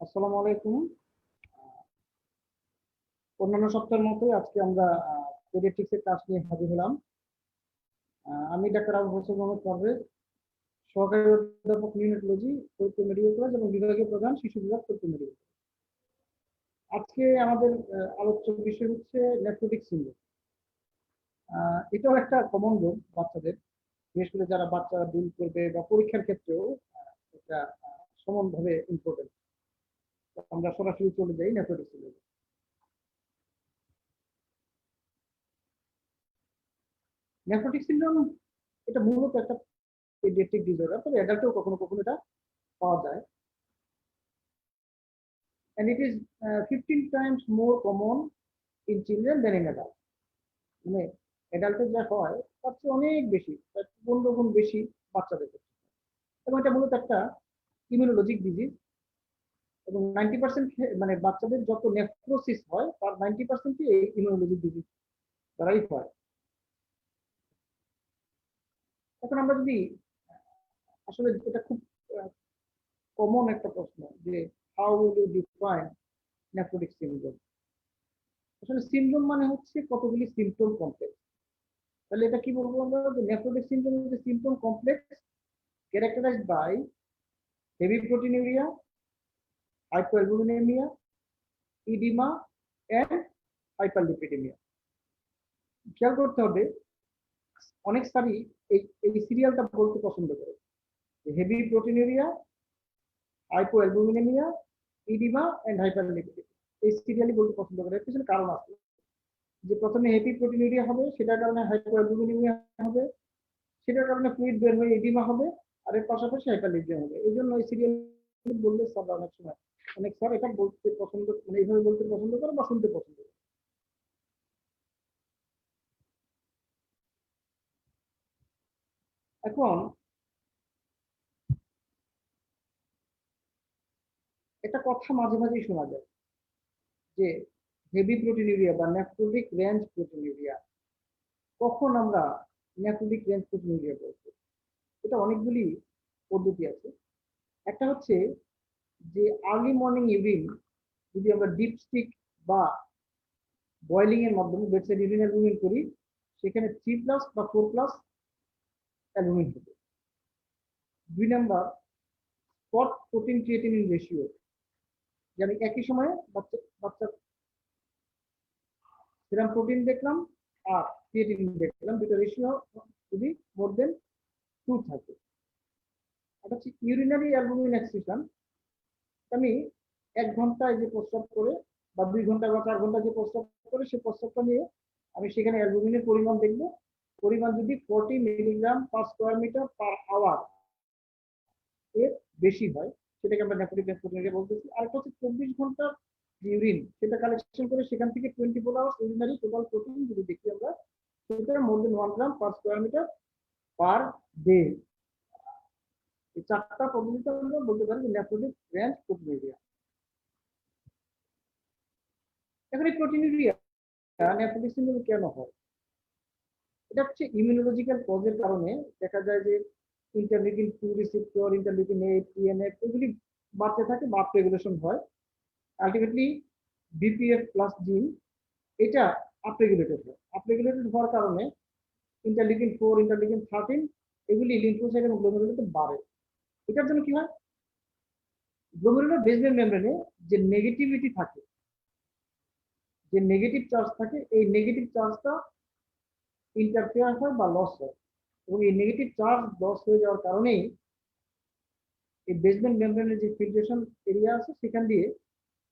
আসসালামু আলাইকুম। অন্যান্য সপ্তাহের মতোই আজকে আমরা পেডিয়াট্রিক্সের ক্লাস নিয়ে হাজির হলাম। আমি ডাক্তার আবু হোসেন মোহাম্মদ পারভেজ, সহকারী অধ্যাপক নিউরোলজি, ফরিদপুর মেডিকেল কলেজ এবং বিভাগীয় প্রধান শিশু বিভাগ, ফরিদপুর মেডিকেল কলেজ। আজকে আমাদের আলোচ্য বিষয় হচ্ছে নেফ্রোটিক সিনড্রোম। এটাও একটা কমন রোগ বাচ্চাদের, বিশেষ করে যারা বাচ্চা ডিল করবে বা পরীক্ষার ক্ষেত্রেও এটা সমানভাবে ইম্পর্টেন্ট। আমরা সরাসরি চলে যাই নেফ্রোটিক সিনড্রোম। নেফ্রোটিক সিনড্রোম এটা মূলত একটা পেডিয়াট্রিক ডিসঅর্ডার, তবে অ্যাডাল্টেও কখনো কখনো এটা পাওয়া যায়। and it is 15 times more common in children than in adults. মানে অ্যাডাল্টে যা হয় তার চেয়ে অনেক বেশি, 15 গুণ বেশি বাচ্চাদের ক্ষেত্রে। এবং এটা মূলত একটা ইমিউনোলজিক ডিজিজ, এবং 90% মানে বাচ্চাদের যত নেফ্রোসিস হয় তার 90%ই এই ইমিউনোলজিক ডিজিজ দ্বারাই হয়। এখন আমরা যদি আসলে এটা খুব কমন একটা প্রশ্ন যে how will you define nephrotic syndrome. আসলে সিনড্রোম মানে হচ্ছে কতগুলি সিম্পটম কমপ্লেক্স। তাহলে এটা কি বলবো আমরা, যে nephrotic syndrome is a symptom complex characterized by heavy proteinuria, hypoalbuminemia, edema and hyperlipidemia. খেয়াল করতে হবে, অনেক স্টাডি এই সিরিয়ালটা বলতে পছন্দ করে, heavy proteinuria, hypoalbuminaemia, oedema and hyperlipidaemia. এই সিরিয়ালই বলতে পছন্দ করে। এর পিছনে কারণ আছে, যে প্রথমে হেভি প্রোটিনুরিয়া হবে, সেটার কারণে হাইপোঅ্যালবুমিনেমিয়া হবে, সেটার কারণে ফ্লুইড বের হয়ে এডিমা হবে, আর এর পাশাপাশি হাইপারলিপিডেমিয়া হবে। এই জন্য এই সিরিয়াল বললে স্যার অনেক সময় অনেক স্যার এটা বলতে পছন্দ, মানে এইভাবে বলতে পছন্দ করে বা শুনতে পছন্দ করে। এখন একটা কথা মাঝে মাঝেই শোনা যায় যে হেভি প্রোটিনুরিয়া বা নেফ্রোটিক রেঞ্জ প্রোটিনুরিয়া। কখন আমরা নেফ্রোটিক রেঞ্জ প্রোটিনুরিয়া বলবো? এটা অনেকগুলি পদ্ধতি আছে। একটা হচ্ছে যে আর্লি মর্নিং ইউরিন যদি আমরা ডিপ স্টিক বা বয়েলিং এর মাধ্যমে বেডসাইড ইউরিন অ্যালবুমিন করি, সেখানে 3+ বা 4+ অ্যালবুমিন হবে। 2 number, spot protein creatinine ratio, যে আমি একই সময়ে বাচ্চা সেরাম প্রোটিন দেখলাম আর ক্রিয়েটিনিন দেখলাম, দুটো রেশিও যদি মোর দেন 2 থাকে। এটা হচ্ছে ইউরিনারি অ্যালবুমিন এক্সক্রিশন। আমি 1 ঘন্টায় যে প্রস্রাব করে বা 2 ঘন্টা বা 4 ঘন্টা যে প্রস্রাব করে, সেই প্রস্রাবটা নিয়ে আমি সেখানে অ্যালবুমিনের পরিমাণ দেখব। পরিমাণ যদি 40 milligram per square metre per hour এর বেশি হয়, সেটাকে আমরা নেফ্রোটিক রেঞ্জ প্রোটিনুরিয়া বলতেছি। আর একটা হচ্ছে 24 ঘন্টা ইউরিন সেটা কালেকশন করে সেখান থেকে 24 আওয়ার্স ইউরিনারি টোটাল প্রোটিন যদি দেখি আমরা, সেটা more than 1 gram per square metre per day. এই 4টা পদ্ধতিতে আমরা বলতে পারি যে নেফ্রোটিক রেঞ্জ প্রোটিনুরিয়া। এখন এই প্রোটিনুরিয়া নেফ্রোটিক সিনড্রোম কেন হয়? এটা হচ্ছে ইমিউনোলজিক্যাল কজের কারণে দেখা যায় যে ইন্টারলিউকিন 2 রিসেপ্টর, ইন্টারলিউকিন 8, টিএনএফ এগুলি বাড়তে থাকে, বার্থ রেগুলেশন হয়। আলটিমেটলি বিপিএফ প্লাস জিন এটা আপরেগুলেটেড হয়। আপরেগুলেটেড হওয়ার কারণে ইন্টারলিউকিন 4, ইন্টারলিউকিন 13 এগুলি লিম্ফোসাইট এবং গ্লোমেরুলাতে বাড়ে। এটার জন্য কি হয়, গ্লোমেরুলার বেসমেন্ট মেমব্রেনে যে নেগেটিভিটি থাকে, যে নেগেটিভ চার্জ থাকে, এই নেগেটিভ চার্জটা ইন্টারফেয়ার হয় বা লস হয়, এবং এই নেগেটিভ চার্জ লস হয়ে যাওয়ার কারণেই এই বেসমেন্ট মেমব্রেনের যে ফিল্ট্রেশন এরিয়া আছে সেখান দিয়ে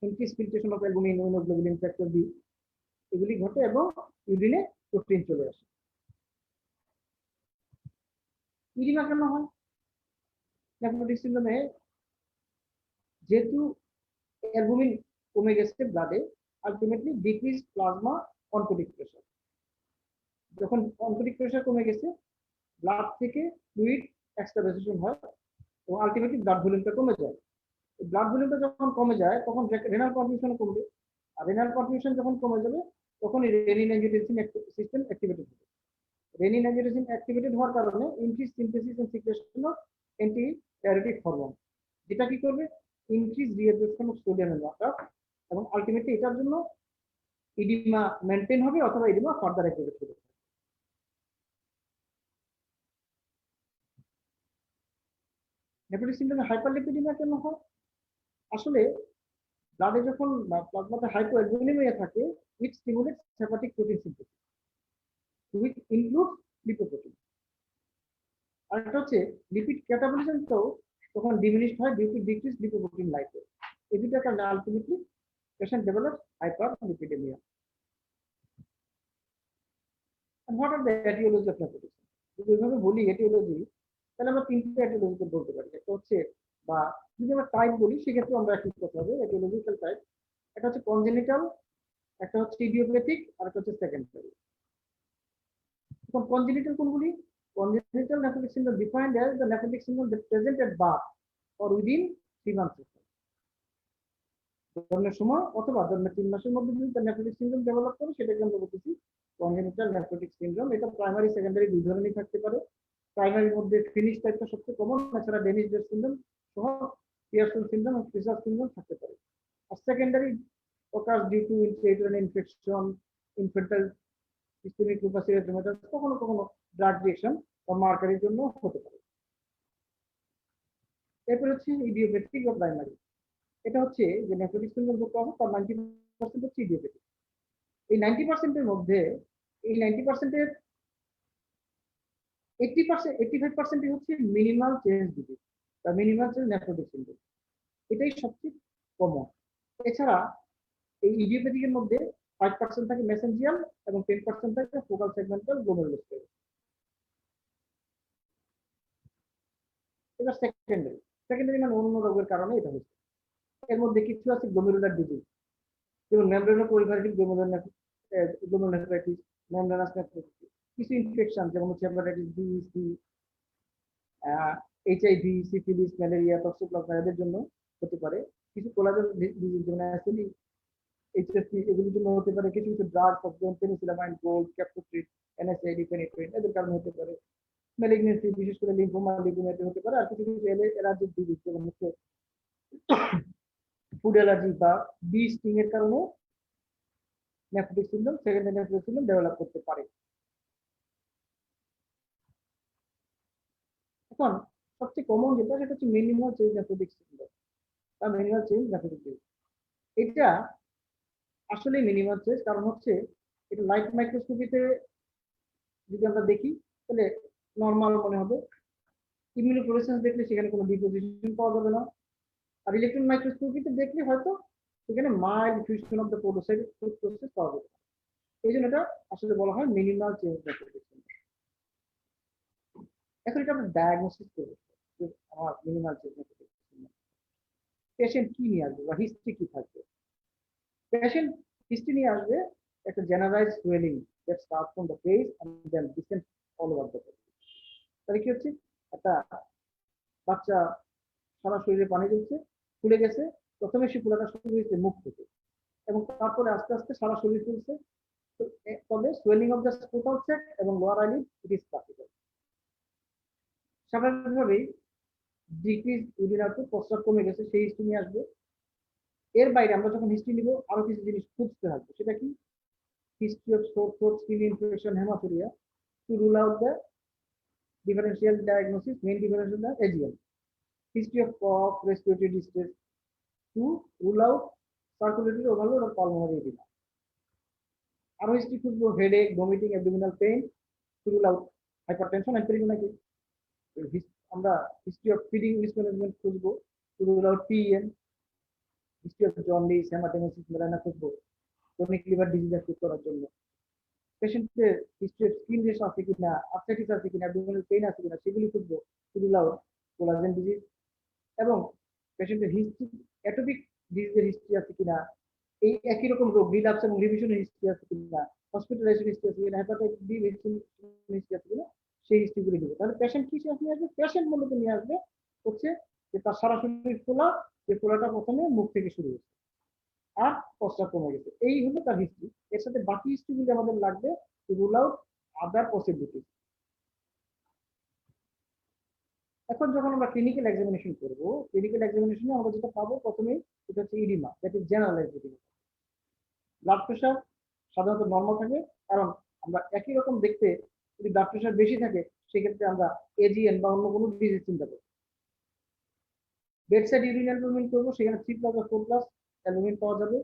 increase filtration of albumin, immunoglobulin, factor B এগুলি ঘটে এবং ইউরিনে প্রোটিন চলে আসে। ইডিমা কেন হয়? নেফ্রোটিক সিনড্রোমে যেহেতু অ্যালবুমিন কমে গেছে ব্লাডে, ultimately decrease plasma oncotic pressure. যখন অনকোটিক প্রেশার কমে গেছে, ব্লাড থেকে ফ্লুইড এক্সট্রাভাসেশন হয় এবং আলটিমেটলি ব্লাড ভলিউমটা কমে যায়। ব্লাড ভলিউমটা যখন কমে যায় তখন রেনাল কন্ট্রিবিউশন কমবে, আর রেনাল কন্ট্রিবিউশন যখন কমে যাবে তখন রেনিন অ্যাঞ্জিওটেনসিন সিস্টেম অ্যাক্টিভেটেড হবে। রেনিন অ্যাঞ্জিওটেনসিন অ্যাক্টিভেটেড হওয়ার কারণে increase synthesis and secretion of anti diuretic hormone, যেটা কি করবে, increase reabsorption of sodium and water, এবং আলটিমেটলি এটার জন্য ইডিমা মেনটেন হবে অথবা ইডিমা ফার্দার অ্যাগ্রেভেট হবে। নেফ্রোটিক সিনড্রোমে হাইপারলিপিডিমিয়া কেন হয়? আসলে ব্লাডে যখন প্লাজমাতে হাইপোঅ্যালবুমিনিয়া থাকে, it stimulates hepatic protein synthesis which includes lipoprotein. আর এটা হচ্ছে লিপিড ক্যাটাবলিজমটাও তখন ডিমিনিশড হয় due to decrease lipoprotein lipase. এই দুটো কারণে ultimately patient develop hyperlipidaemia. And what are the etiology of nephrotic syndrome? যদি এইভাবে বলি এটিওলজি, তাহলে আমরা তিনটে এটিওলজিতে বলতে পারি। একটা হচ্ছে, বা যদি আমরা টাইপ বলি সেক্ষেত্রে আমরা একই কথা হবে, এটিওলজিক্যাল টাইপ। একটা হচ্ছে কনজেনিটাল, একটা হচ্ছে ইডিওপ্যাথিক, আর একটা হচ্ছে সেকেন্ডারি। এখন কনজেনিটাল কোনগুলি? Congenital nephrotic syndrome defined as the nephrotic syndrome that present at birth or within 3 months. জন্মের সময় অথবা জন্মের 3 মাসের মধ্যে যদি তার নেফ্রোটিক সিনড্রোম ডেভেলপ করে সেটাকে আমরা বলতেছি কনজেনিটাল নেফ্রোটিক সিনড্রোম। এটা প্রাইমারি সেকেন্ডারি দুই ধরনেরই থাকতে পারে। প্রাইমারির মধ্যে ফিনিশ টাইপটা সবচেয়ে কমন, এছাড়া ডেনিশ ডের সিনড্রোম সহ পিয়ারসন সিনড্রোম এবং ফিশার সিনড্রোম থাকতে পারে। আর secondary occurs due to intrauterine infection, infantile systemic lupus erythematosus, কখনো কখনো ব্লাড রিঅ্যাকশন বা মার্কারের জন্য হতে পারে। এরপর হচ্ছে ইডিওপ্যাথিক বা প্রাইমারি। এটা হচ্ছে যে নেফ্রোটিক সিনড্রোম যত হবে তার 90% হচ্ছে ইডিওপ্যাথিক। এই 90%-এর মধ্যে এই 90%-এর 80%, 85% হচ্ছে মিনিমাল চেঞ্জ ডিজিজ বা মিনিমাল চেঞ্জ নেফ্রোটিক সিনড্রোম, এটাই সবচেয়ে কমন। এছাড়া এই ইডিওপ্যাথিকের মধ্যে 5% থাকে মেসেঞ্জিয়াল এবং 10% থাকে ফোকাল সেগমেন্টাল গ্লোমেরুলোসক্লেরোস। এটা সেকেন্ডারি। সেকেন্ডারি মানে অন্য রোগের কারণে এটা হচ্ছে। এর মধ্যে কিছু আছে গ্লোমেরুলার ডিজিজ, যেমন membranoproliferative glomerulonephritis, membranous nephritis. কিছু ইনফেকশন যেমন হচ্ছে hepatitis B, C, HIV, syphilis, malaria, toxoplasma এদের জন্য হতে পারে। কিছু কোলাজেন ডিজিজ যেমন অ্যাসিডি, এইচএসপি এগুলোর জন্য হতে পারে। কিছু কিছু ড্রাগ যেমন পেনিসিলামাইন, গোল্ড, ক্যাপটোপ্রিড, এনএসআইডি, ফেনিট্রিন এদের কারণে হতে পারে। ম্যালিগনেন্সি বিশেষ করে লিম্ফোমা, লিউকেমিয়াতে হতে পারে। আর কিছু কিছু অ্যালার্জিক ডিজিজ যেমন হচ্ছে ফুড অ্যালার্জি বা বি স্টিং এর কারণে nephrotic syndrome, secondary nephrotic syndrome develop করতে পারে। এখন সবচেয়ে কমন যেটা সেটা হচ্ছে মিনিমাল চেঞ্জ নেফ্রোটিক সিনড্রোম বা মিনিমাল চেঞ্জ নেফ্রোটিক ডিজিজ। এটা আসলে মিনিমাল চেঞ্জ, কারণ হচ্ছে এটা লাইট মাইক্রোস্কোপিতে যদি আমরা দেখি তাহলে নর্মাল মনে হবে। ইমিউনোফ্লুরেসেন্স দেখলে সেখানে কোনো ডিপোজিশন পাওয়া যাবে না। আর ইলেকট্রন মাইক্রোস্কোপিতে দেখলে হয়তো সেখানে mild fusion of the podocyte process পাওয়া যাবে। এই জন্য এটা আসলে বলা হয় মিনিমাল চেঞ্জ নেফ্রোটিক সিনড্রোম। এখন এটা আমরা ডায়াগনোসিস করব যে আমার minimal change nephrotic syndrome. Patient কি নিয়ে আসবে বা হিস্ট্রি কি থাকবে? পেশেন্ট হিস্ট্রি নিয়ে আসবে একটা generalized swelling that start from the face and then descend all over the body. তাহলে কি হচ্ছে, একটা বাচ্চা সারা শরীরে পানি জ্বলছে, ফুলে গেছে। প্রথমে সে ফুলাটা শুরু হয়েছে মুখ থেকে এবং তারপরে আস্তে আস্তে সারা শরীর ফুলছে। তবে swelling of the scrotal sac এবং lower eyelid it is classical. স্বাভাবিকভাবেই ডিক্রিজ ইউরিন আউটপুট, প্রস্রাব কমে গেছে, সেই হিস্ট্রি নিয়ে আসবে। এর বাইরে আমরা যখন হিস্ট্রি নিব আরো কিছু জিনিস খুঁজতে হবে, সেটা কি? History of sore throat, skin infection, haematuria, to rule out the differential diagnosis, main differential the AGM. History of cough, respiratory distress to rule out circulatory overload or pulmonary edema. আরো history খুঁজবো headache, vomiting, abdominal pain to rule out hypertension and peritonitis. আমরা history of feeding mismanagement খুঁজবো to rule out PN. History of jaundice, haematemesis, melaena খুঁজবো chronic liver disease assess করার জন্য। পেশেন্টের history of skin রেশ আছে কিনা, আর্থ্রাইটিস আছে কিনা, অ্যাবডোমিনাল পেইন আছে কিনা সেগুলি খুঁজবো to rule out collagen disease. এবং পেশেন্টের হিস্ট্রি অ্যাটোপিক ডিজিজের হিস্ট্রি আছে কিনা, এই একই রকম রোগ রিল্যাপস এবং রিভিশনের হিস্ট্রি আছে কিনা, হসপিটালাইজেশন হিস্ট্রি আছে কিনা, হেপাটাইটিস বি হিস্ট্রি আছে কিনা, সেই হিস্ট্রিগুলি দিব। তাহলে পেশেন্ট কি নিয়ে আসবে? পেশেন্ট মূলত নিয়ে আসবে হচ্ছে যে তার সারা শরীর ফোলা, যে ফোলাটা প্রথমে মুখ থেকে শুরু হয়েছে আর প্রস্রাব কমে গেছে, এই হলো তার হিস্ট্রি। এর সাথে বাকি হিস্ট্রিগুলি আমাদের লাগবে to rule out other possibilities. এখন যখন আমরা ক্লিনিক্যাল এক্সামিনেশন করব, ক্লিনিক্যাল এক্সামিনেশনে আমরা যেটা পাবো প্রথমেই, এটা হচ্ছে oedema, that is generalized oedema. Blood pressure সাধারণত নর্মাল থাকে, কারণ আমরা একই রকম দেখতে, যদি ব্লাড প্রেশার বেশি থাকে সেক্ষেত্রে আমরা এজিএন বা অন্য কোনো ডিজিজ চিন্তা করি। বেডসাইড ইউরিন অ্যালবুমিন করবো, সেখানে 3+ বা 4+ অ্যালবুমিন পাওয়া যাবে।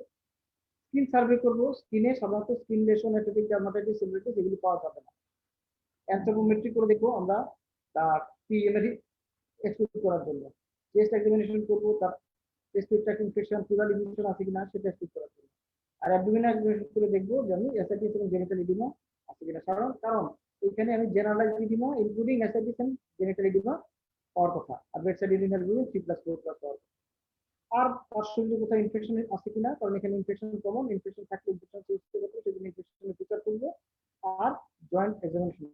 স্কিন সার্ভে করবো, স্কিনে সাধারণত skin lesion, atopic dermatitis, celebrities এগুলি পাওয়া যাবে না। অ্যানথ্রোপোমেট্রি করে দেখবো আমরা তার পিএমআরই এক্সক্লুড করার জন্য। চেস্ট এক্সামিনেশন করবো, তার টেস্টিক ট্র্যাক ইনফেকশন, প্লুরাল ইনফেকশন আছে কিনা সেটা এক্সক্লুড করার জন্য। আর অ্যাবডোমিনাল এক্সামিনেশন করে দেখবো যে আমি এসআইটিস এবং জেনিটাল ইডিমা আছে কিনা। কারণ এখানে আমি generalised oedema including ascites and genital oedema পাওয়ার কথা, আর বেডসাইড ইউরিন অ্যালবুমিন 3+4+ পাওয়ার। আর তার শরীরে কোথাও ইনফেকশন আছে কিনা, কারণ এখানে ইনফেকশন কমন, ইনফেকশন থাকলে ইনফেকশন চিকিৎসা করতে সেজন্য ইনফেকশনের বিচার করবো। আর জয়েন্ট এক্সামিনেশন।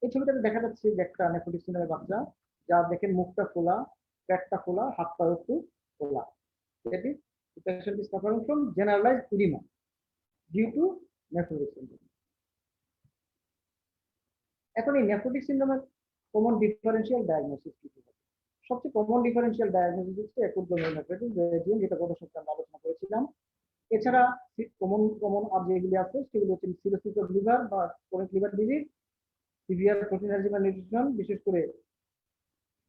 এই ছবিটাতে দেখা যাচ্ছে যে একটা নেফ্রোটিক সিন্ড্রোমের বাচ্চা, যা দেখেন মুখটা খোলা, পেটটা খোলা, হাত পা একটু খোলা। That is, the patient is suffering from generalized edema due to nephrotic syndrome. এখন এই নেফ্রোটিক সিন্ড্রোমের কমন ডিফারেন্সিয়াল ডায়াগনোসিস কি হবে? সবচেয়ে কমন ডিফারেন্সিয়াল ডায়াগনোসিস হচ্ছে অ্যাকুট গ্লোমেরুলার নেফ্রাইটিস, যেটা গত সপ্তাহে আমরা আলোচনা করেছিলাম। এছাড়া কমন আর যেগুলি আছে সেগুলো হচ্ছে সিরোসিস অফ লিভার বা chronic liver disease, severe protein allergy বা নিউট্রিশন, বিশেষ করে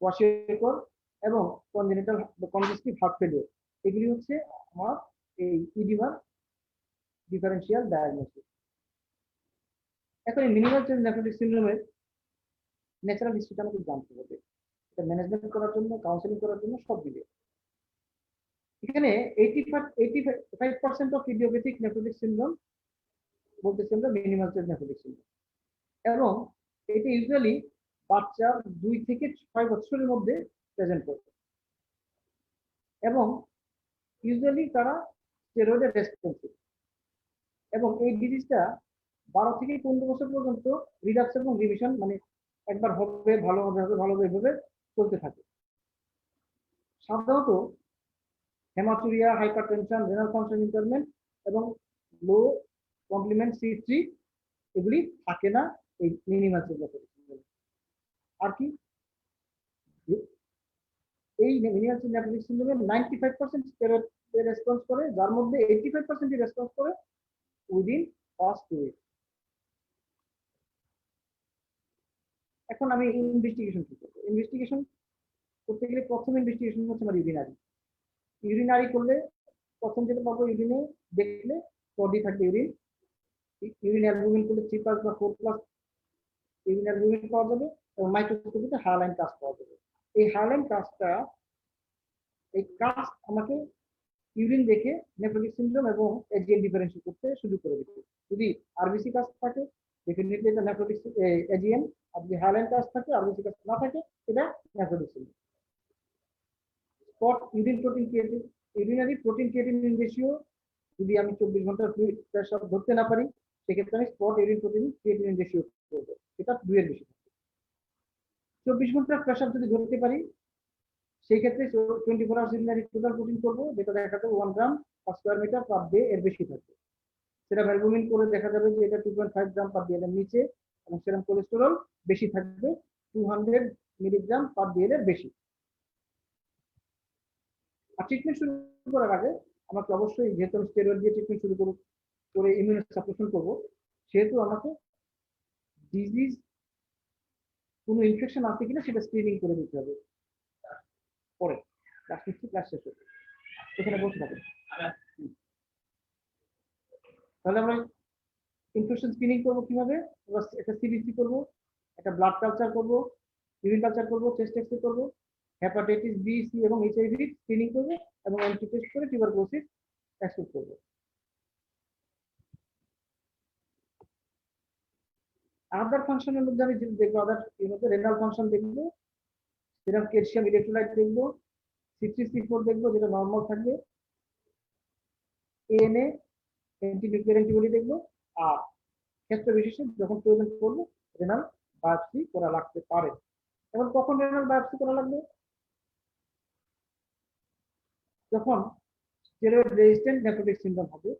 ওয়াশিওকর এবং কনজেনিটাল কনজেস্টিভ হার্ট ফেলিওর, এগুলি হচ্ছে আমার এই ইডিমার ডিফারেন্সিয়াল ডায়াগনোসিস। এখন এই মিনিমাল চেঞ্জ নেফ্রোটিক সিন্ড্রোমের ন্যাচারাল হিস্ট্রিটা আমাকে জানতে হবে, এটা ম্যানেজমেন্ট করার জন্য, কাউন্সেলিং করার জন্য সব মিলিয়ে। এখানে 85% অফ ইডিওপ্যাথিক নেফ্রোটিক সিন্ড্রোম বলতেছি আমরা মিনিমাল চেঞ্জ নেফ্রোটিক সিন্ড্রোম, এবং এটা ইউজুয়ালি বাচ্চার 2 থেকে 6 বছরের মধ্যে প্রেজেন্ট করে, এবং ইউজুয়ালি তারা স্টেরয়েডে রেসপন্সিভ, এবং এই ডিজিজটা 12 থেকে 15 বছর পর্যন্ত রিডাক্স এবং রিভিশন, মানে একবার হবে ভালো হবে এভাবে চলতে থাকে। সাধারণত haematuria, hypertension, renal function impairment এবং লো কমপ্লিমেন্ট C3 এগুলি থাকে না এই মিনিমাল চেঞ্জ নেফ্রোটিক সিন্ড্রোমে। আর কি এই মিনিমাল চেঞ্জ নেফ্রোটিক সিন্ড্রোমে 95% স্টেরয়েড রেসপন্স করে, যার মধ্যে 85% রেসপন্স করে উইদিন ফার্স্ট 2 উইক। এখন আমি ইনভেস্টিগেশন কি করবো? ইনভেস্টিগেশন করতে গেলে প্রথম ইনভেস্টিগেশন হচ্ছে আমার ইউরিনারি করলে প্রথম যেটা পাবো, ইউরিনে দেখলে বডি থাকবে ইউরিন অ্যালবুমিন করলে 3+ বা 4+ ইউরিন অ্যালবুমিন পাওয়া যাবে, এবং মাইক্রোস্কোপিতে হায়ালাইন কাস্ট পাওয়া যাবে। এই হায়ালাইন কাস্টটা, এই কাস্ট আমাকে ইউরিন দেখে নেফ্রোটিক সিন্ড্রোম এবং এজিএন ডিফারেন্সিয়েট করতে সুযোগ করে দিবে। যদি আরবিসি কাস্ট থাকে ডেফিনেটলি এটা নেফ্রোটিক এজিএন, আর যদি হায়ালাইন কাস্ট থাকে, আরবিসি কাস্ট না থাকে, এটা nephrotic syndrome. Spot urine protein creatine, urinary protein creatinine ratio যদি আমি 24 ঘন্টার প্রেসার ধরতে না পারি, সেক্ষেত্রে আমি spot urine protein creatinine ratio করবো, এটা 2 এর বেশি থাকবে। 24 ঘন্টার প্রেসার যদি ধরতে পারি, সেই ক্ষেত্রে 24 আওয়ার্স ইউরিনারি টোটাল প্রোটিন করবো, যেটা দেখা যাবে 1 gram per square metre per day এর বেশি থাকবে। সেটা অ্যালবুমিন করে দেখা যাবে যে এটা 2.5 গ্রাম পার ডে এর নিচে, এবং সেরকম কোলেস্টেরল বেশি থাকবে 200 মিলিগ্রাম পার ডে এর বেশি। আর ট্রিটমেন্ট শুরু করার আগে আমাকে অবশ্যই, যেহেতু আমি স্টেরয়েড দিয়ে ট্রিটমেন্ট শুরু করে ইমিউনো সাপ্রেশন করবো, সেহেতু আমাকে ডিজিজ কোনো ইনফেকশন আছে কিনা সেটা স্ক্রিনিং করে দিতে হবে। পরে ক্লাস শেষ হবে, এখানে বসে থাকবে। তাহলে আমরা ইনফেকশন স্ক্রিনিং করবো কিভাবে? আমরা একটা সিবিসি করবো, একটা ব্লাড কালচার করবো, ইউরিন কালচার করবো, চেস্ট এক্স-রে করবো, হেপাটাইটিস বি, সি এবং এইচআইভি স্ক্রিনিং করবো, এবং অ্যান্টি টেস্ট করে টিউবারকুলোসিস এক্সক্লুড করবো। আদার ফাংশনের মধ্যে আমি দেখবো, এর মধ্যে রেনাল ফাংশন দেখবো, সেরকম ক্যালসিয়াম ইলেক্ট্রোলাইট দেখবো, C3C4 দেখবো যেটা নর্মাল থাকবে, এএনএ অ্যান্টিনিউক্লিয়ার অ্যান্টিবডি দেখবো, আর ক্ষেত্র বিশেষে যখন প্রয়োজন পড়বে রেনাল বায়োপসি করা লাগতে পারে। এখন কখন রেনাল বায়োপসি করা লাগবে? যখন স্টেরয়েড রেজিস্ট্যান্ট নেফ্রোটিক সিন্ড্রোম হবে,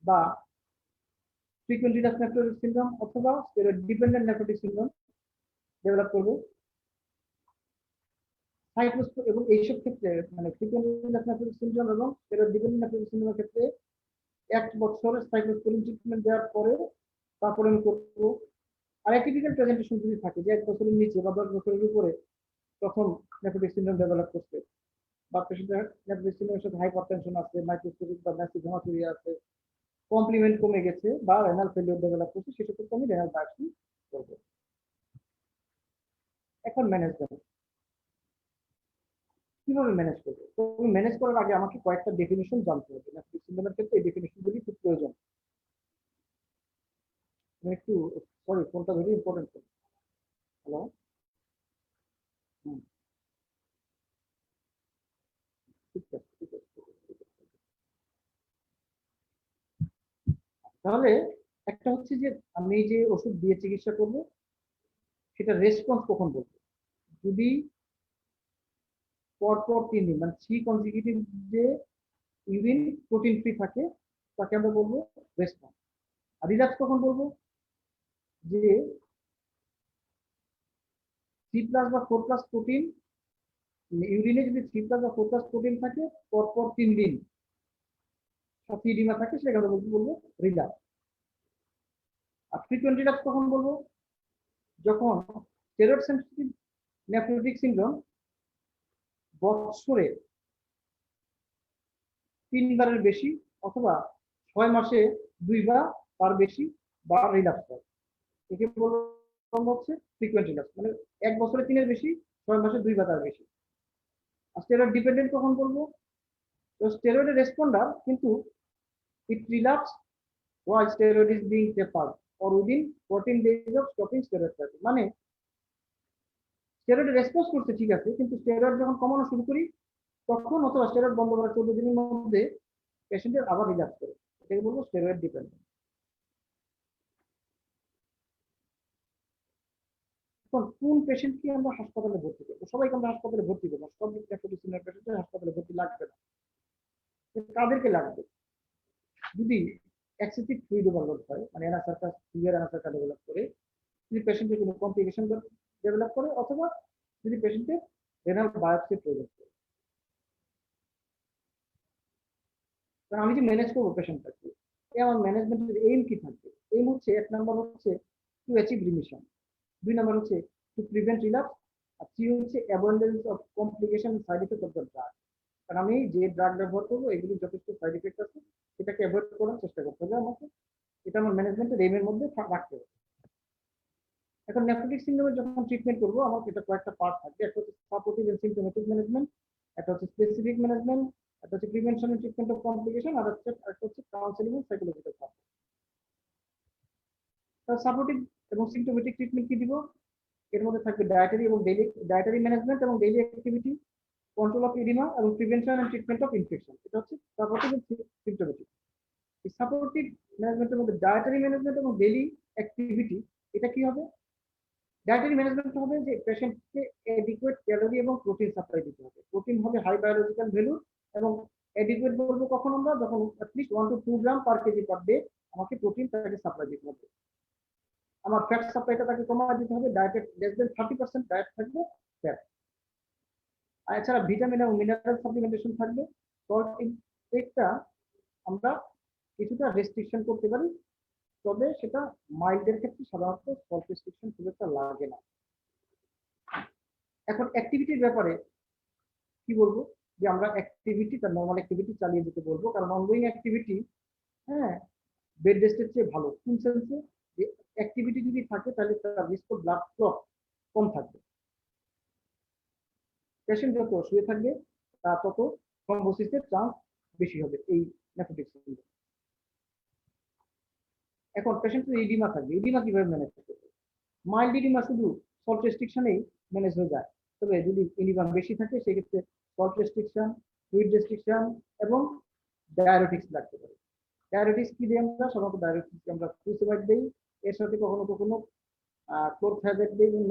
বা ফ্রিকুয়েন্ট রিডাক্স নেফ্রোটিক সিন্ড্রোম, অথবা steroid dependent nephrotic syndrome, develop করবে। সাইক্লোস্পোর এবং এইসব ক্ষেত্রে মানে ফ্রিকোয়েন্ট নেফ্রোটিক সিনড্রোম এবং স্টেরয়েড ডিপেন্ডেন্ট নেফ্রোটিক সিনড্রোমের ক্ষেত্রে 1 বছরের সাইক্লোস্পোরিন ট্রিটমেন্ট দেওয়ার পরে তারপরে আমি করবো। আর টিপিক্যাল প্রেজেন্টেশন যদি থাকে যে 1 বছরের নিচে বা 10 বছরের উপরে প্রথম নেফ্রোটিক সিনড্রোম ডেভেলপ করছে বা পেশেন্টের নেফ্রোটিক সিনড্রোমের সাথে হাইপারটেনশন আছে, মাইক্রোস্কোপিক বা ম্যাসিভ হেমাটোরিয়া আছে, কমপ্লিমেন্ট কমে গেছে বা রেনাল ফেলিওর ডেভেলপ করছে, সেটা ক্ষেত্রে আমি রেনাল বায়োপসি করবো। এখন ম্যানেজমেন্ট কিভাবে ম্যানেজ করবো? তো ম্যানেজ করার আগে আমাকে কয়েকটা ডেফিনিশন জানতে হবে। নেফ্রোটিক সিনড্রোমের ক্ষেত্রে এই ডেফিনিশনগুলি খুব প্রয়োজন। আমি একটু সরি, ফোনটা ভেরি ইম্পর্টেন্ট। হ্যালো, ঠিক আছে ঠিক আছে ঠিক আছে, ঠিক আছে। তাহলে একটা হচ্ছে যে আমি যে ওষুধ দিয়ে চিকিৎসা করব সেটা রেসপন্স কখন বলবো? যদি পরপর 3 দিন মানে 3 কনজিকিউটিভ যে ইউরিন প্রোটিন ফ্রি থাকে তাকে আমরা বলবো রেসপন্স। আর রিল্যাক্স কখন বলবো? যে 3+ বা 4+ প্রোটিন ইউরিনে যদি 3+ বা 4+ প্রোটিন থাকে পরপর 3 দিন সাথে ইডিমা থাকে সেটাকে আমরা বলবো রিল্যাক্স। আর ফ্রিকোয়েন্ট রিল্যাক্স কখন বলবো? যখন স্টেরয়েড সেনসিটিভ নেফ্রোটিক সিনড্রোম বছরে 3বারের বেশি অথবা 6 মাসে 2বার তার বেশি বা রিল্যাক্স হয়, একে বলবো হচ্ছে ফ্রিকোয়েন্ট রিল্যাক্স। মানে 1 বছরে 3-এর বেশি, 6 মাসে 2বার তার বেশি। আর স্টেরয়েড ডিপেন্ডেন্ট কখন বলবো? তো স্টেরয়েডের রেসপন্ডার কিন্তু ইট relax while steroid is being tapered or within 14 days of stopping steroid therapy। মানে স্টেরয়েড রেসপন্স করতে ঠিক আছে, কিন্তু স্টেরয়েড যখন কমানো শুরু করি তখন অথবা স্টেরয়েড বন্ধ করার 14 দিনের মধ্যে পেশেন্টের আবার রিল্যাক্স করে, এটাকে বলবো স্টেরয়েড ডিপেন্ডেন্ট। এখন কোন পেশেন্টকে আমরা হাসপাতালে ভর্তি করবো? সবাইকে আমরা হাসপাতালে ভর্তি করবো, সব নেফ্রোটিসিনের পেশেন্টের হাসপাতালে ভর্তি লাগবে না। কাদেরকে লাগবে? যদি এক্সেসিভ ফ্লুইড ওভারলোড হয়, মানে এনাসার্কাস সিভিয়ার এনাসার্কাস ডেভেলপ করে, যদি পেশেন্টের কোনো কমপ্লিকেশন ডেভেলপ করে, অথবা যদি পেশেন্টের রেনাল বায়োপসি প্রয়োজন পড়ে। কারণ আমি যে ম্যানেজ করবো পেশেন্টটাকে, আমার ম্যানেজমেন্টের এইম কি থাকবে? এইম হচ্ছে 1 নম্বর হচ্ছে টু অ্যাচিভ রিমিশন, 2 নম্বর হচ্ছে টু প্রিভেন্ট রিল্যাপস, আর 3 হচ্ছে avoidance of complication side effect of the drug. কারণ আমি যে ড্রাগ ব্যবহার করবো এগুলি যথেষ্ট সাইড ইফেক্ট আছে, সেটাকে অ্যাভয়েড করার চেষ্টা করতে হবে আমাকে। এটা আমার ম্যানেজমেন্টের এইমের মধ্যে রাখতে হবে। এখন নেফ্রোটিক সিনড্রোমের যখন ট্রিটমেন্ট করবো আমার এটা কয়েকটা পার্ট থাকবে। একটা হচ্ছে সাপোর্টিভ এন্ড সিম্পটোমেটিক ম্যানেজমেন্ট, একটা হচ্ছে স্পেসিফিক ম্যানেজমেন্ট, একটা হচ্ছে prevention and treatment of complication, আর একটা হচ্ছে counselling and psychological support. Supportive এবং সিম্পটোমেটিক ট্রিটমেন্ট কি দিব? এর মধ্যে থাকবে ডায়েটারি এবং ডেইলি ডায়েটারি ম্যানেজমেন্ট এবং daily activity, control of oedema এবং prevention and treatment of infection. এটা হচ্ছে সাপোর্টিভ এন্ড সিম্পটোমেটিক। এই সাপোর্টিভ ম্যানেজমেন্টের মধ্যে ডায়েটারি ম্যানেজমেন্ট এবং ডেইলি অ্যাক্টিভিটি, এটা কি হবে? ডায়েটারি ম্যানেজমেন্ট হবে যে পেশেন্টকে অ্যাডিকুয়েট ক্যালোরি এবং প্রোটিন সাপ্লাই দিতে হবে। প্রোটিন হবে হাই বায়োলজিক্যাল ভ্যালু, এবং অ্যাডিকুয়েট বলবো কখন আমরা, যখন at least 1 to 2 gram per KG per day আমাকে প্রোটিন তাকে সাপ্লাই দিতে হবে। আমার ফ্যাট সাপ্লাইটা তাকে কমায় দিতে হবে, ডায়েটে লেস দেন 30% ডায়েট থাকবে ফ্যাট। আর এছাড়া ভিটামিন এবং মিনারেল সাপ্লিমেন্টেশন থাকবে। সল্ট ইনটেকটা আমরা কিছুটা রেস্ট্রিকশন করতে পারি, তবে সেটা মাইল্ডের ক্ষেত্রে সাধারণত সল্ট রেস্ট্রিকশন খুব একটা লাগে না। এখন অ্যাক্টিভিটির ব্যাপারে কি বলবো? যে আমরা অ্যাক্টিভিটি তার নর্মাল অ্যাক্টিভিটি চালিয়ে যেতে বলবো, কারণ অনগোয়িং অ্যাক্টিভিটি হ্যাঁ বেড রেস্টের চেয়ে ভালো। কোন সেন্সে? যে অ্যাক্টিভিটি যদি থাকে তাহলে তার রিস্ক অফ ব্লাড ক্লট কম থাকবে। পেশেন্ট যত শুয়ে থাকবে তার তত থ্রম্বোসিসের চান্স বেশি হবে এই নেফ্রোটিক সিনড্রোমে। এখন পেশেন্টের ইডিমা থাকবে, ইডিমা কিভাবে ম্যানেজ করবে? মাইল্ড ইডিমা শুধু সল্ট রেস্ট্রিকশনেই ম্যানেজ হয়ে যায়, তবে যদি ইডিমা বেশি থাকে সেক্ষেত্রে সল্ট রেস্ট্রিকশন, ফ্লুইড রেস্ট্রিকশন এবং ডায়াবেটিক্স লাগতে পারে। ডায়াবেটিস কি দিই আমরা? সাধারণত ডায়াবেটিস আমরা ফুসিমাইড দিই, এর সাথে কখনো কখনো ক্লোরথাইজেড দিই এবং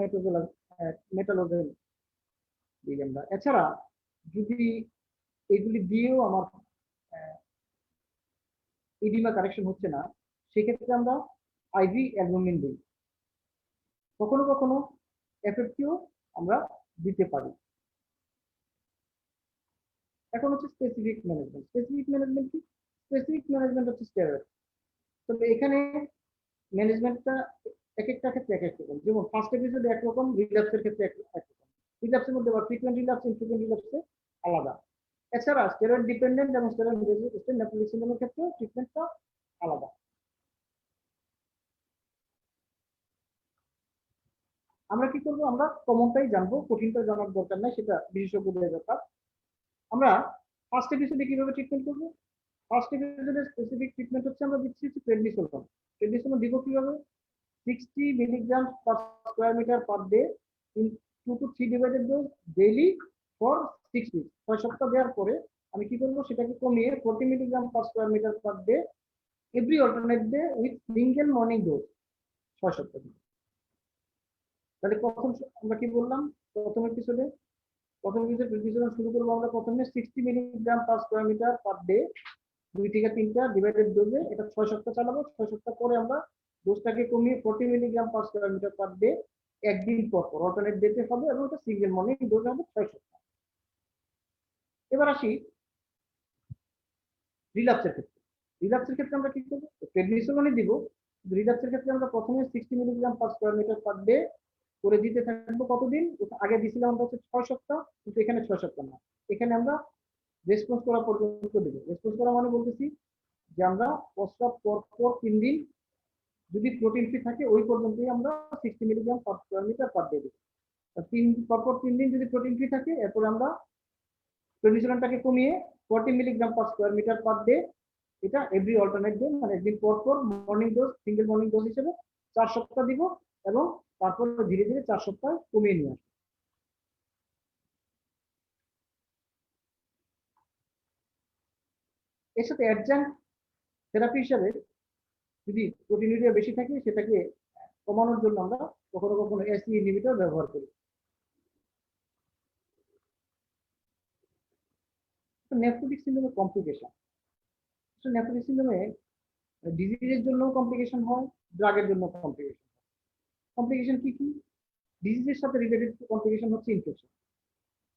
মেটালোজেন দিই আমরা। এছাড়া যদি এগুলি দিয়েও আমার ইডিমা কারেকশন হচ্ছে না, সেক্ষেত্রে আমরা আইভি অ্যালবুমিন দিই। কখনো কখনো এফএফটিও আমরা দিতে পারি। এখন হচ্ছে স্পেসিফিক ম্যানেজমেন্ট। স্পেসিফিক ম্যানেজমেন্ট কি? স্পেসিফিক ম্যানেজমেন্ট হচ্ছে স্টেরয়েড। তবে এখানে ম্যানেজমেন্টটা এক একটা ক্ষেত্রে এক এক রকম। যেমন ফার্স্ট এপিসোড একরকম, রিল্যাপসের ক্ষেত্রে একরকম। রিল্যাপসের মধ্যে আবার ফ্রিকোয়েন্ট রিল্যাপস, ইনফ্রিকোয়েন্ট রিল্যাপসে আলাদা। এছাড়া স্টেরয়েড ডিপেন্ডেন্ট এবং স্টেরয়েড রেজিস্ট্যান্ট নেফ্রোটিক সিন্ড্রোমের ক্ষেত্রে ট্রিটমেন্টটা আলাদা। আমরা কি করবো? আমরা কমনটাই জানবো, কঠিনটা জানার দরকার নাই, সেটা বিশেষজ্ঞদের ব্যাপার। আমরা ফার্স্ট এপিসোডে কিভাবে ট্রিটমেন্ট করবো? ফার্স্ট এপিসোডের স্পেসিফিক ট্রিটমেন্ট হচ্ছে আমরা দিচ্ছি প্রেডনিসোলন। প্রেডনিসোলন দিব কিভাবে? 60 milligram per square metre per day in 2 to 3 divided dose daily for 6 weeks. 6 সপ্তাহ দেওয়ার পরে আমি কি করবো? সেটাকে কমিয়ে 40 milligram per square metre per day every alternate day with single morning dose 6 সপ্তাহ। তাহলে প্রথম আমরা কি বললাম? প্রথম এপিসোডে প্রেডিসোলন শুরু করবো আমরা প্রথমে 60 milligram per square metre per day 2 থেকে 3টা ডিভাইডেড ডোজে, এটা 6 সপ্তাহ চালাবো। 6 সপ্তাহ পরে আমরা ডোজটাকে কমিয়ে 40 milligram per square metre per day একদিন পর পর অল্টারনেট ডেতে হবে এবং এটা সিঙ্গেল মর্নিং ডোজ হবে 6 সপ্তাহ। এবার আসি রিল্যাপসের ক্ষেত্রে। রিল্যাপসের ক্ষেত্রে আমরা কি করবো? প্রেডনিসোলনই দিব। রিল্যাপসের ক্ষেত্রে আমরা প্রথমে 60 milligram per square metre per day করে দিতে থাকবো। কতদিন? আগে দিছিলাম আমরা হচ্ছে 6 সপ্তাহ, কিন্তু এখানে 6 সপ্তাহ না, এখানে আমরা রেসপন্স করা পর্যন্ত দেবো। রেসপন্স করা মানে বলতেছি যে আমরা প্রস্রাব পর 3 দিন যদি প্রোটিন ফ্রি থাকে ওই পর্যন্তই আমরা 60 milligram per square metre per day দেবো। পরপর 3 দিন যদি প্রোটিন ফ্রি থাকে, এরপর আমরা প্রেডিসোলনটাকে কমিয়ে 40 milligram per square metre per day, এটা এভরি অল্টারনেট ডে মানে একদিন পর পর morning dose, single morning dose হিসেবে 4 সপ্তাহ দিব এবং তারপর ধীরে ধীরে 4 সপ্তাহ কমিয়ে নিয়ে আসবো। এর সাথে অ্যাডজাঙ্ক থেরাপি হিসাবে যদি প্রোটিনুরিয়া বেশি থাকে, সেটাকে কমানোর জন্য আমরা কখনো কখনো এসি ইনহিবিটর ব্যবহার করি। নেফ্রোটিক সিন্ড্রোমের কমপ্লিকেশন। নেফ্রোটিক সিন্ড্রোমে ডিজিজের জন্য কমপ্লিকেশন হয়, ড্রাগের জন্য কমপ্লিকেশন। কমপ্লিকেশন কি কি? ডিজিজের সাথে রিলেটেড কমপ্লিকেশন হচ্ছে ইনফেকশন।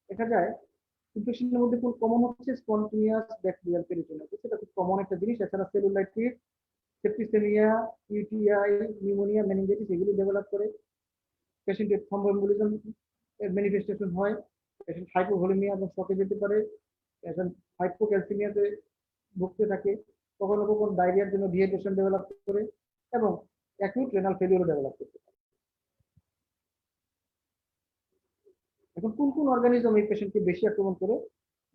দেখা যায় ইনফেকশনের মধ্যে খুব কমন হচ্ছে স্পন্টেনিয়াস ব্যাকটেরিয়াল পেরিটোনাইটিস, এটা খুব কমন একটা জিনিস। এছাড়া cellulitis, septicaemia, UTI, pneumonia, meningitis এগুলি ডেভেলপ করে। পেশেন্টের থ্রম্বোএম্বোলিজম এর ম্যানিফেস্টেশন হয়। পেশেন্ট হাইপোভোলেমিয়া এবং শকে যেতে পারে। পেশেন্ট হাইপোক্যালসিমিয়াতে ভুগতে থাকে। কখনো কখনো ডায়রিয়ার জন্য ডিহাইড্রেশন ডেভেলপ করে এবং অ্যাকিউট রেনাল ফেলিওর ডেভেলপ করতে পারে। এখন কোন কোন অর্গানিজম এই পেশেন্টকে বেশি আক্রমণ করে?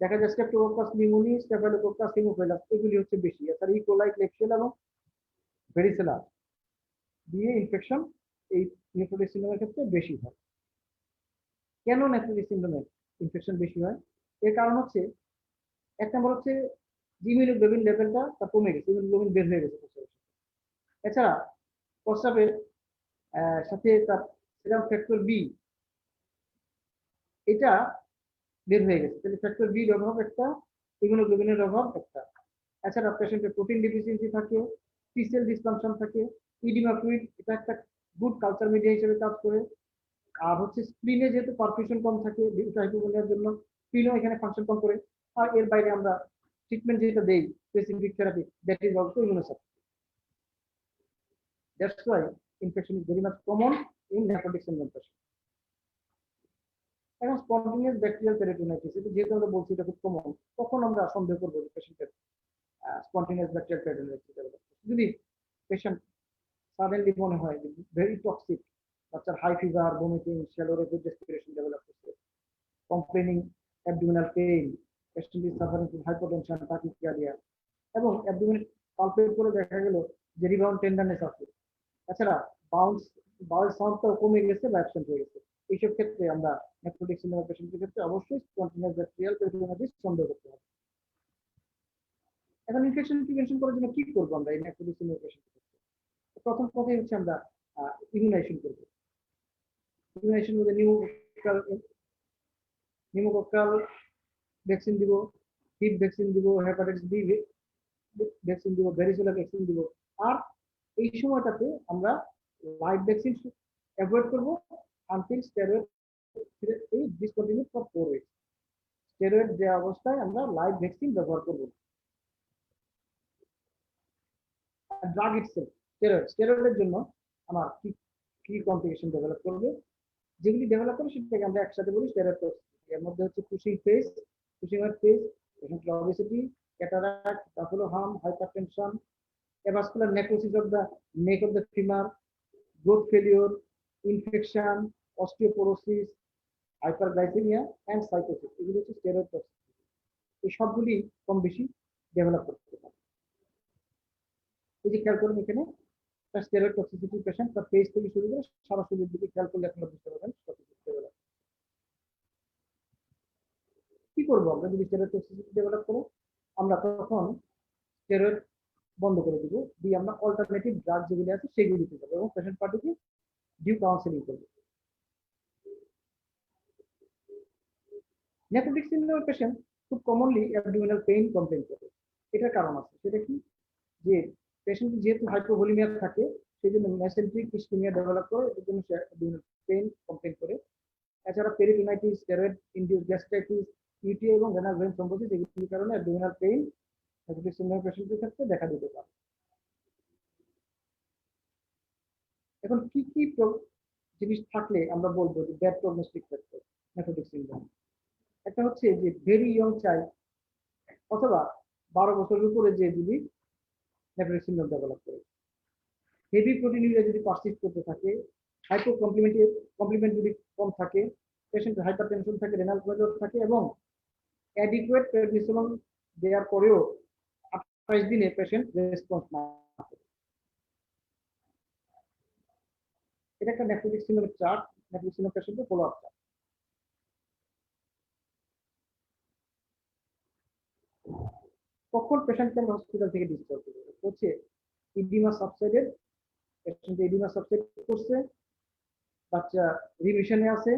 দেখা যায় স্ট্রেপ্টোকক্কাস নিউমোনি, স্টেফাইলোকক্কাস হিমোফিলাস এগুলি হচ্ছে বেশি। এছাড়া ইকোলাই, ক্লেবশিয়েলা এবং ভেরিসেলা দিয়ে ইনফেকশন এই নেফ্রোটিক সিন্ড্রোমের ক্ষেত্রে বেশি হয়। কেন নেফ্রোটিক সিন্ড্রোমে ইনফেকশন বেশি হয়? এর কারণ হচ্ছে, এক নম্বর হচ্ছে ইমিউনোগ্লোবিন লেভেলটা তা কমে গেছে, ইমিউনোগ্লোবিন বের হয়ে গেছে প্রস্রাবের। এছাড়া প্রস্রাবের সাথে তার সেরাম ফ্যাক্টর বি এটা বের হয়ে গেছে। তাহলে ফ্যাক্টর বির অভাব একটা, ইমিউনোগ্লোবিনের অভাব একটা। এছাড়া পেশেন্টের প্রোটিন ডিফিসিয়েন্সি থাকে, টি সেল ডিসফাংশন থাকে, ইডিমা ফ্লুইড এটা একটা গুড কালচার মিডিয়া হিসেবে কাজ করে। আর হচ্ছে স্প্লিনে যেহেতু পারফিউশন কম থাকে হাইপোভোলিয়ার জন্য, স্প্লিনও এখানে ফাংশন কম করে। আর এর বাইরে আমরা ট্রিটমেন্ট যেটা দেই specific therapy, that is also immunosuppressive. That's why infection is very much common in nephrotic syndrome patient. এখন স্পন্টেনিয়াস ব্যাকটেরিয়াল পেরিটোনাইটিস, এটা যেহেতু আমরা বলছি এটা খুব কমন, তখন আমরা সন্দেহ করবো যে পেশেন্টের স্পন্টেনিয়াস ব্যাকটেরিয়াল পেরিটোনাইটিস ডেভেলপ করছে। যদি পেশেন্ট সাডেনলি মনে হয় যে ভেরি টক্সিক, বাচ্চার high fever, vomiting, shallow rapid respiration develop করছে, complaining abdominal pain, patient is suffering from hypotension, tachycardia, এবং অ্যাবডোমিন পালপেট করে দেখা গেল যে রিবাউন্ড টেন্ডারনেস আছে। এছাড়া বাউল সাউন্ডটাও কমে গেছে বা অ্যাবসেন্ট হয়ে গেছে। এইসব ক্ষেত্রে আমরা নেফ্রোটিক সিন্ড্রোম পেশেন্টের ক্ষেত্রে অবশ্যই স্পন্টেনিয়াস ব্যাকটেরিয়াল পেরিটোনাইটিস সন্দেহ করতে হবে। এখন ইনফেকশন প্রিভেনশন করার জন্য কি করবো আমরা এই নেফ্রোটিক সিন্ড্রোম পেশেন্টের ক্ষেত্রে? প্রথম কথাই হচ্ছে আমরা ইমিউনাইজেশন করবো। ইমিউনাইজেশন মধ্যে নিউমোকক্কাল ভ্যাকসিন দিব, হিপ ভ্যাকসিন দিব, হেপাটাইটিস বি ভ্যাকসিন দিব, ভ্যারিসেলা ভ্যাকসিন দিব। আর এই সময়টাতে আমরা লাইভ ভ্যাকসিন অ্যাভয়েড করবো, until steroid discontinue for 4 weeks. Steroid দেওয়া অবস্থায় আমরা লাইভ ভ্যাকসিন ব্যবহার করব না। ড্রাগ ইটসেলফ, স্টেরয়েডের জন্য আমার কি কি কমপ্লিকেশন ডেভেলপ করবে, যেগুলি ডেভেলপ করে সেটাকে আমরা একসাথে বলি স্টেরয়েড টক্সিসিটি। এর মধ্যে হচ্ছে কুশিং ফেস, কুশিংয়ের ফেস, পেশেন্টের obesity, cataract, buffalo harm, hypertension, avascular necrosis of the neck of the femur, growth failure, infection, osteoporosis, hyperglycemia and psychosis। এগুলো হচ্ছে স্টেরয়েড টক্সিসিটি। এই সবগুলি কম বেশি ডেভেলপ করতে পারে। এই যে খেয়াল করুন এখানে স্টেরয়েড টক্সিসিটি পেশেন্ট তার ফেস থেকে শুরু করে সারা শরীরের দিকে খেয়াল করলে আপনারা বুঝতে পারবেন টক্সিসিটি ডেভেলপ। কি করবো আমরা যদি স্টেরয়েড টক্সিসিটি ডেভেলপ করে? আমরা তখন স্টেরয়েড বন্ধ করে দিব, দিয়ে আমরা অল্টারনেটিভ ড্রাগ যেগুলি আছে সেগুলি দিতে যাবো এবং পেশেন্ট পার্টিকে ডিউ কাউন্সেলিং করবো। নেফ্রোটিক সিন্ড্রোমের পেশেন্ট খুব কমনলি অ্যাবডোমিনাল পেইন কমপ্লেন করে। এটার কারণ আছে, সেটা কি, যে পেশেন্ট যেহেতু হাইপোভলিমিয়া থাকে সেই জন্য মেসেন্ট্রিক ইসকেমিয়া ডেভেলপ করে, এর জন্য সে অ্যাবডোমিনাল পেইন কমপ্লেন করে। এছাড়া peritonitis, steroid induced gastritis, UTI এবং রেনাল ভেইন থ্রম্বোসিস এগুলির কারণে অ্যাবডোমিনাল পেইন নেফ্রোটিক সিন্ড্রোমের পেশেন্টের ক্ষেত্রে দেখা দিতে পারে। এখন কি কি জিনিস থাকলে আমরা বলবো যে bad prognostic factor nephrotic syndrome? একটা হচ্ছে যে ভেরি ইয়ং চাইল্ড অথবা 12 বছরের উপরে যে যদি নেফ্রোটিক সিন্ড্রোম ডেভেলপ করে, হেভি প্রোটিনিউরিয়া যদি পারসিস্ট করতে থাকে, হাইপো কমপ্লিমেন্ট যদি কম থাকে, পেশেন্টের হাইপারটেনশন থাকে, রেনাল ফেলিওর থাকে এবং অ্যাডিকুয়েট প্রেডনিসোলন দেওয়ার পরেও 28 দিনে পেশেন্ট রেসপন্স না করে, এটা একটা নেফ্রোটিক সিন্ড্রোমের চার্ট, নেফ্রোটিক সিন্ড্রোম পেশেন্টের ফলো আপ চার্ট। কখন পেশেন্টকে আমরা হসপিটাল থেকে ডিসচার্জ করব? হচ্ছে oedema subsided, patient oedema subside করছে, বাচ্চা রিমিশনে আছে,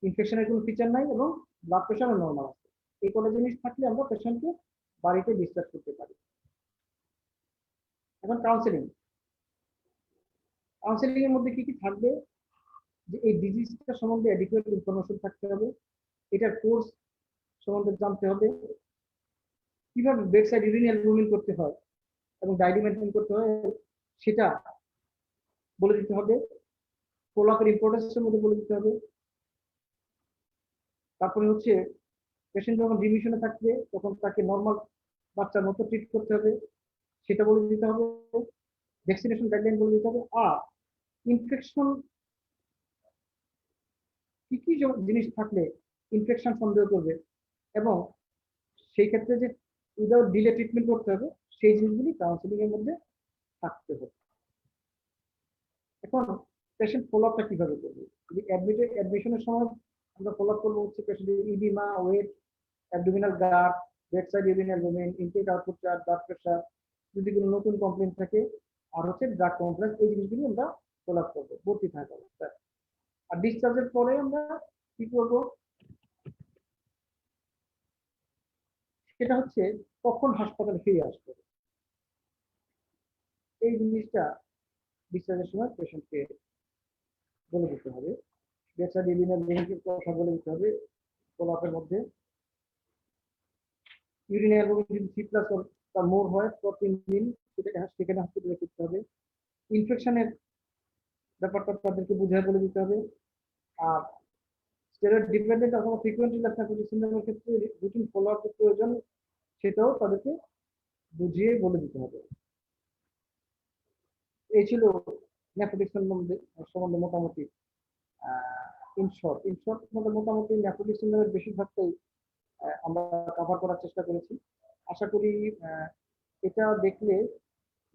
ইনফেকশনের কোনো ফিচার নাই এবং ব্লাড প্রেশারও নর্মাল আছে। এই কটা জিনিস থাকলে আমরা পেশেন্টকে বাড়িতে ডিসচার্জ করতে পারি। এখন কাউন্সেলিং এর মধ্যে কি কি থাকবে? যে এই ডিজিজটা সম্বন্ধে অ্যাডিকুয়েট ইনফরমেশন থাকতে হবে, এটার কোর্স সম্বন্ধে জানতে হবে, কিভাবে বেডসাইড ইউরিন অ্যালবুমিন করতে হয় এবং ডায়েরি মেনটেন করতে হয় সেটা বলে দিতে হবে, ফলো আপের ইম্পর্টেন্সের মধ্যে বলে দিতে হবে। তারপরে হচ্ছে পেশেন্ট যখন রিমিশনে থাকবে তখন তাকে নর্মাল বাচ্চার মতো ট্রিট করতে হবে, সেটা বলে দিতে হবে। ভ্যাকসিনেশন গাইডলাইন বলে দিতে হবে। আর ইনফেকশন কি কি জিনিস থাকলে ইনফেকশন সন্দেহ করবে এবং সেই ক্ষেত্রে যে উইদাউট ডিলে ট্রিটমেন্ট করতে হবে সেই জিনিসগুলি কাউন্সিলিং এর মধ্যে থাকতে হবে। এখন পেশেন্ট ফলো আপটা কিভাবে করবে? যদি অ্যাডমিশনের সময় আমরা ফলো আপ করবো হচ্ছে পেশেন্টের oedema, weight, abdominal girth, bedside urine albumin, intake output chart, blood pressure, যদি কোনো নতুন কমপ্লেন থাকে, আর হচ্ছে ড্রাগ কমপ্লেক্স, এই জিনিসগুলি আমরা ফলো আপ করবো ভর্তি থাকা অবস্থায়। আর ডিসচার্জের পরে আমরা কি করব? সেটা হচ্ছে কখন হাসপাতালে ফিরে আসতে হবে, এই জিনিসটা ডিসচার্জের সময় পেশেন্টকে বলে দিতে হবে। বেডসাইড ইউরিন অ্যালবুমিনের কথা বলে দিতে হবে ফলো আপের মধ্যে। ইউরিন অ্যালবুমিন যদি 3+ বা মোর হয় তো 3 দিন সেখানে হসপিটালে ফিরতে হবে। ইনফেকশনের ব্যাপারটা তাদেরকে বুঝিয়ে বলে দিতে হবে। আর স্টেরয়েড ডিপেন্ডেন্ট অথবা ফ্রিকোয়েন্ট নেফ্রোটিক সিন্ড্রোমের ক্ষেত্রে রুটিন ফলো আপের প্রয়োজন, সেটাও তাদেরকে বুঝিয়ে বলে দিতে হবে। এই ছিল নেফ্রোটিক সম্বন্ধে মোটামুটি ইনশর্ট মোটামুটি নেফ্রোটিক সিন্ড্রোমের বেশিরভাগটাই আমরা কভার করার চেষ্টা করেছি। আশা করি এটা দেখলে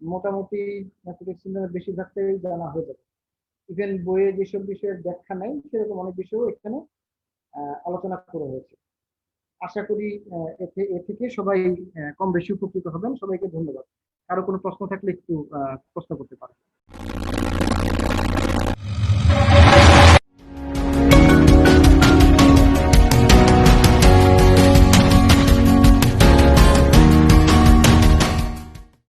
মোটামুটি নেফ্রোটিক সিন্ড্রোমের বেশিরভাগটাই জানা হয়ে যাবে। ইভেন বইয়ে যেসব বিষয়ের ব্যাখ্যা নাই সেরকম অনেক বিষয়ও এখানে আলোচনা করা হয়েছে। আশা করি এ থেকে সবাই কম বেশি উপকৃত হবেন। সবাইকে ধন্যবাদ। কারো কোনো প্রশ্ন থাকলে একটু প্রশ্ন করতে পারেন।